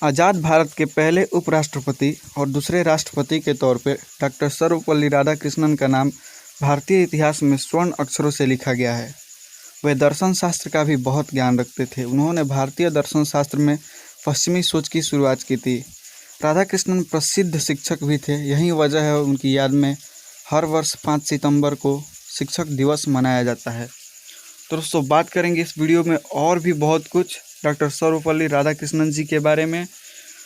आज़ाद भारत के पहले उपराष्ट्रपति और दूसरे राष्ट्रपति के तौर पर डॉक्टर सर्वपल्ली राधाकृष्णन का नाम भारतीय इतिहास में स्वर्ण अक्षरों से लिखा गया है। वे दर्शन शास्त्र का भी बहुत ज्ञान रखते थे। उन्होंने भारतीय दर्शन शास्त्र में पश्चिमी सोच की शुरुआत की थी। राधाकृष्णन प्रसिद्ध शिक्षक भी थे। यही वजह है उनकी याद में हर वर्ष 5 सितंबर को शिक्षक दिवस मनाया जाता है। तो दोस्तों, बात करेंगे इस वीडियो में और भी बहुत कुछ डॉक्टर सर्वपल्ली राधाकृष्णन जी के बारे में।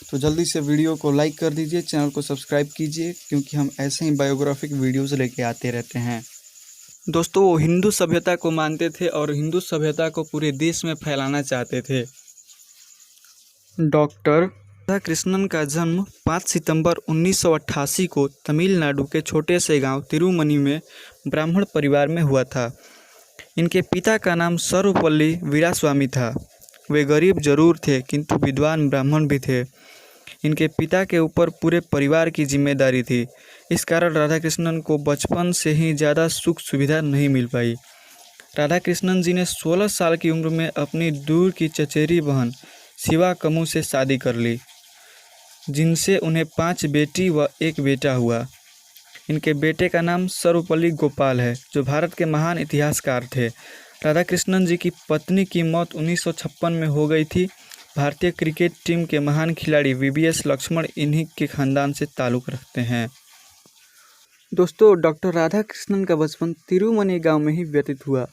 तो जल्दी से वीडियो को लाइक कर दीजिए, चैनल को सब्सक्राइब कीजिए, क्योंकि हम ऐसे ही बायोग्राफिक वीडियोज़ लेके आते रहते हैं। दोस्तों, वो हिंदू सभ्यता को मानते थे और हिंदू सभ्यता को पूरे देश में फैलाना चाहते थे। डॉक्टर राधाकृष्णन का जन्म 5 सितंबर 1988 को तमिलनाडु के छोटे से गांव तिरुमनी में ब्राह्मण परिवार में हुआ था। इनके पिता का नाम सर्वपल्ली वीरास्वामी था। वे गरीब जरूर थे, किंतु विद्वान ब्राह्मण भी थे। इनके पिता के ऊपर पूरे परिवार की जिम्मेदारी थी। इस कारण राधाकृष्णन को बचपन से ही ज़्यादा सुख सुविधा नहीं मिल पाई। राधाकृष्णन जी ने 16 साल की उम्र में अपनी दूर की चचेरी बहन शिवा कमू से शादी कर ली, जिनसे उन्हें 5 बेटी व 1 बेटा हुआ। इनके बेटे का नाम सर्वपल्ली गोपाल है, जो भारत के महान इतिहासकार थे। राधाकृष्णन जी की पत्नी की मौत 1956 में हो गई थी। भारतीय क्रिकेट टीम के महान खिलाड़ी वीवीएस लक्ष्मण इन्हीं के खानदान से ताल्लुक़ रखते हैं। दोस्तों, डॉक्टर राधाकृष्णन का बचपन तिरुमनी गांव में ही व्यतीत हुआ।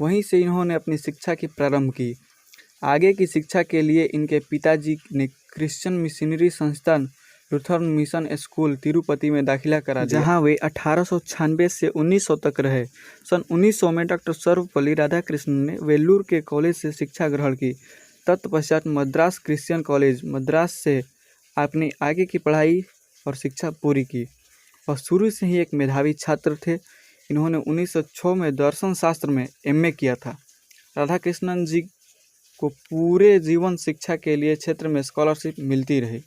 वहीं से इन्होंने अपनी शिक्षा की प्रारंभ की। आगे की शिक्षा के लिए इनके पिताजी ने क्रिश्चियन मिशनरी संस्थान लूथरन मिशन स्कूल तिरुपति में दाखिला करा दिया, जहां वे 1896 से 1900 तक रहे। सन 1900 में डॉक्टर सर्वपल्ली राधाकृष्णन ने वेल्लूर के कॉलेज से शिक्षा ग्रहण की। तत्पश्चात मद्रास क्रिश्चियन कॉलेज मद्रास से अपनी आगे की पढ़ाई और शिक्षा पूरी की और शुरू से ही एक मेधावी छात्र थे। इन्होंने 1906 में दर्शन शास्त्र में एमए किया था। राधाकृष्णन जी को पूरे जीवन शिक्षा के लिए क्षेत्र में स्कॉलरशिप मिलती रही।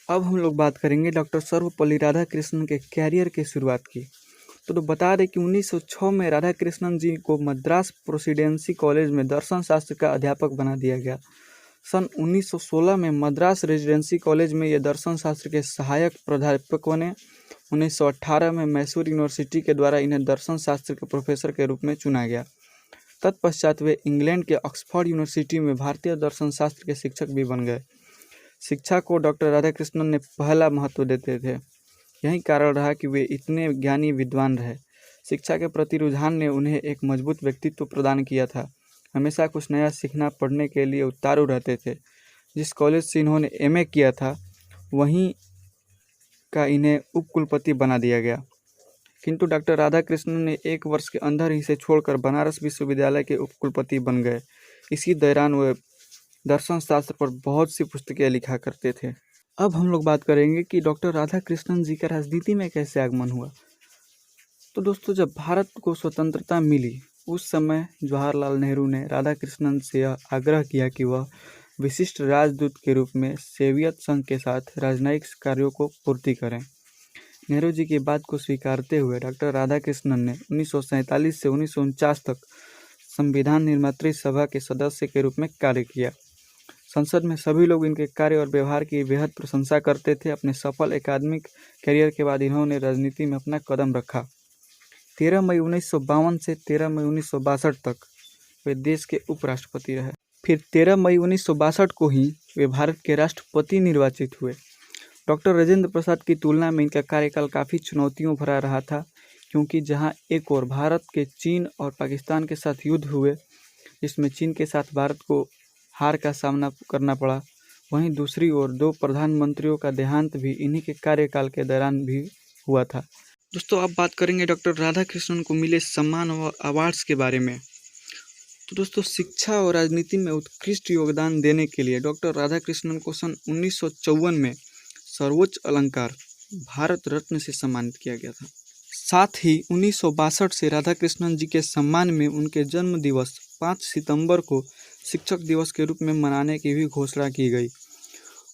अब हम लोग बात करेंगे डॉक्टर सर्वपल्ली राधाकृष्णन के कैरियर की शुरुआत की। तो बता दें कि 1906 में राधाकृष्णन जी को मद्रास प्रेसिडेंसी कॉलेज में दर्शन शास्त्र का अध्यापक बना दिया गया। सन 1916 में मद्रास रेजिडेंसी कॉलेज में ये दर्शन शास्त्र के सहायक प्राध्यापक बने। 1918 में मैसूर यूनिवर्सिटी के द्वारा इन्हें दर्शन शास्त्र के प्रोफेसर के रूप में चुना गया। तत्पश्चात वे इंग्लैंड के ऑक्सफोर्ड यूनिवर्सिटी में भारतीय दर्शन शास्त्र के शिक्षक भी बन गए। शिक्षा को डॉक्टर राधाकृष्णन ने पहला महत्व देते थे। यही कारण रहा कि वे इतने ज्ञानी विद्वान रहे। शिक्षा के प्रति रुझान ने उन्हें एक मजबूत व्यक्तित्व प्रदान किया था। हमेशा कुछ नया सीखना पढ़ने के लिए उतारू रहते थे। जिस कॉलेज से इन्होंने एमए किया था, वहीं का इन्हें उपकुलपति बना दिया गया। किंतु डॉक्टर राधाकृष्णन ने 1 वर्ष के अंदर ही इसे छोड़कर बनारस विश्वविद्यालय के उपकुलपति बन गए। इसी दौरान वे दर्शन शास्त्र पर बहुत सी पुस्तकें लिखा करते थे। अब हम लोग बात करेंगे कि डॉक्टर राधाकृष्णन जी का राजनीति में कैसे आगमन हुआ। तो दोस्तों, जब भारत को स्वतंत्रता मिली, उस समय जवाहरलाल नेहरू ने राधाकृष्णन से यह आग्रह किया कि वह विशिष्ट राजदूत के रूप में सोवियत संघ के साथ राजनयिक कार्यों को पूर्ति करें। नेहरू जी की बात को स्वीकारते हुए डॉक्टर राधाकृष्णन ने 1947 से 1949 तक संविधान निर्मात्री सभा के सदस्य के रूप में कार्य किया। संसद में सभी लोग इनके कार्य और व्यवहार की बेहद प्रशंसा करते थे। अपने सफल एकेडमिक करियर के बाद इन्होंने राजनीति में अपना कदम रखा। 13 मई 1952 से 13 मई 1962 तक वे देश के उपराष्ट्रपति रहे। फिर 13 मई 1962 को ही वे भारत के राष्ट्रपति निर्वाचित हुए। डॉक्टर राजेंद्र प्रसाद की तुलना में इनका कार्यकाल काफ़ी चुनौतियों भरा रहा था, क्योंकि जहां एक ओर भारत के चीन और पाकिस्तान के साथ युद्ध हुए, जिसमें चीन के साथ भारत को हार का सामना करना पड़ा, वहीं दूसरी ओर 2 प्रधानमंत्रियों का देहांत भी इन्हीं के कार्यकाल के दौरान भी हुआ था। दोस्तों, अब बात करेंगे डॉक्टर राधाकृष्णन को मिले सम्मान व अवार्ड्स के बारे में। तो दोस्तों, शिक्षा और राजनीति में उत्कृष्ट योगदान देने के लिए डॉक्टर राधाकृष्णन को सन 1954 में सर्वोच्च अलंकार भारत रत्न से सम्मानित किया गया था। साथ ही 1962 से राधाकृष्णन जी के सम्मान में उनके जन्म दिवस 5 सितंबर को शिक्षक दिवस के रूप में मनाने की भी घोषणा की गई।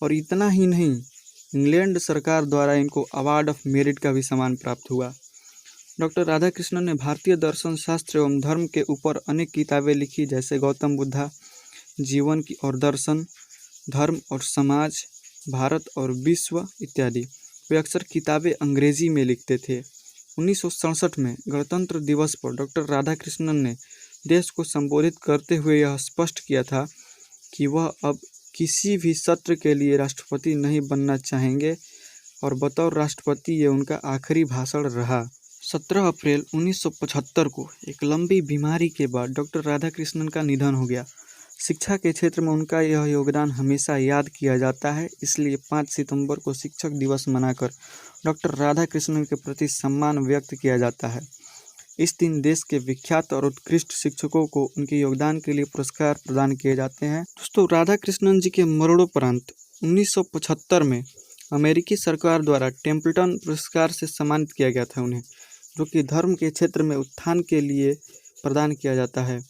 और इतना ही नहीं, इंग्लैंड सरकार द्वारा इनको अवार्ड ऑफ मेरिट का भी सम्मान प्राप्त हुआ। डॉक्टर राधाकृष्णन ने भारतीय दर्शन शास्त्र एवं धर्म के ऊपर अनेक किताबें लिखी, जैसे गौतम बुद्धा, जीवन की और दर्शन, धर्म और समाज, भारत और विश्व इत्यादि। वे अक्सर किताबें अंग्रेजी में लिखते थे। 1967 में गणतंत्र दिवस पर डॉक्टर राधाकृष्णन ने देश को संबोधित करते हुए यह स्पष्ट किया था कि वह अब किसी भी सत्र के लिए राष्ट्रपति नहीं बनना चाहेंगे और बतौर राष्ट्रपति ये उनका आखिरी भाषण रहा। 17 अप्रैल 1975 को एक लंबी बीमारी के बाद डॉक्टर राधाकृष्णन का निधन हो गया। शिक्षा के क्षेत्र में उनका यह योगदान हमेशा याद किया जाता है। इसलिए 5 सितंबर को शिक्षक दिवस मनाकर डॉक्टर राधाकृष्णन के प्रति सम्मान व्यक्त किया जाता है। इस दिन देश के विख्यात और उत्कृष्ट शिक्षकों को उनके योगदान के लिए पुरस्कार प्रदान किए जाते हैं। दोस्तों, राधाकृष्णन जी के मरणोपरांत 1975 में अमेरिकी सरकार द्वारा टेम्पल्टन पुरस्कार से सम्मानित किया गया था उन्हें, जो कि धर्म के क्षेत्र में उत्थान के लिए प्रदान किया जाता है।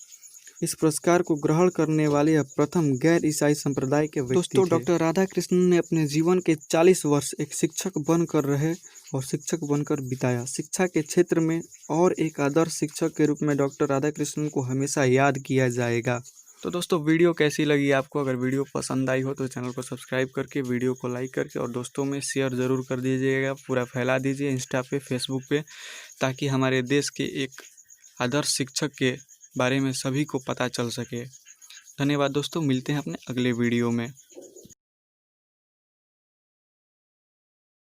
इस पुरस्कार को ग्रहण करने वाले यह प्रथम गैर ईसाई संप्रदाय के व्यक्ति थे। दोस्तों, डॉक्टर राधाकृष्णन ने अपने जीवन के 40 वर्ष एक शिक्षक बनकर रहे और शिक्षक बनकर बिताया। शिक्षा के क्षेत्र में और एक आदर्श शिक्षक के रूप में डॉक्टर राधाकृष्णन को हमेशा याद किया जाएगा। तो दोस्तों, वीडियो कैसी लगी आपको? अगर वीडियो पसंद आई हो तो चैनल को सब्सक्राइब करके, वीडियो को लाइक करके और दोस्तों में शेयर ज़रूर कर दीजिएगा। पूरा फैला दीजिए इंस्टा पे, फेसबुक पे, ताकि हमारे देश के एक आदर्श शिक्षक के बारे में सभी को पता चल सके। धन्यवाद दोस्तों, मिलते हैं अपने अगले वीडियो में।